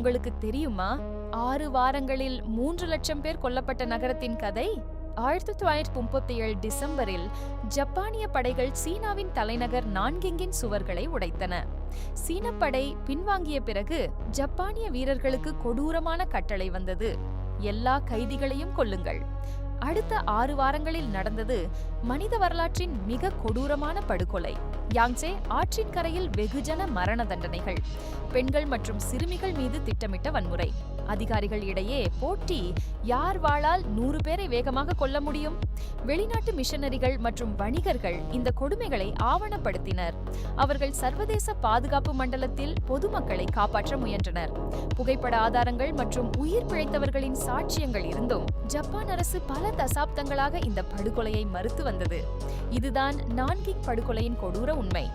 உங்களுக்கு தெரியுமா 6 வாரங்களில் 3 லட்சம் பேர் கொல்லப்பட்ட நகரத்தின் கதை? 1937 டிசம்பரில் ஜப்பானிய படைகள் சீனாவின் தலைநகர் நான்கிங்கின் சுவர்களை உடைத்தன. சீனப்படை பின்வாங்கிய பிறகு ஜப்பானிய வீரர்களுக்கு கொடூரமான கட்டளை வந்தது: எல்லா கைதிகளையும் கொல்லுங்கள். அடுத்த 6 வாரங்களில் நடந்தது மனித வரலாற்றின் மிக கொடூரமான படுகொலை. யாங்சே ஆற்றின் கரையில் வெகுஜன மரண தண்டனைகள், பெண்கள் மற்றும் சிறுமிகள் மீது திட்டமிட்ட வன்முறை, அதிகாரிகள் இடையே போட்டி, யார் வாளால் 100 பேரை வேகமாக கொல்ல முடியும். வெளிநாட்டு மிஷனரிகள் மற்றும் வணிகர்கள் இந்த கொடுமைகளை ஆவணப்படுத்தினர். அவர்கள் சர்வதேச பாதுகாப்பு மண்டலத்தில் பொதுமக்களை காப்பாற்ற முயன்றனர். புகைப்பட ஆதாரங்கள் மற்றும் உயிர் பிழைத்தவர்களின் சாட்சியங்கள் இருந்தும் ஜப்பான் அரசு பல தசாப்தங்களாக இந்த படுகொலையை மறுத்து வந்தது. இதுதான் நான்கிங் படுகொலையின் கொடூர உண்மை.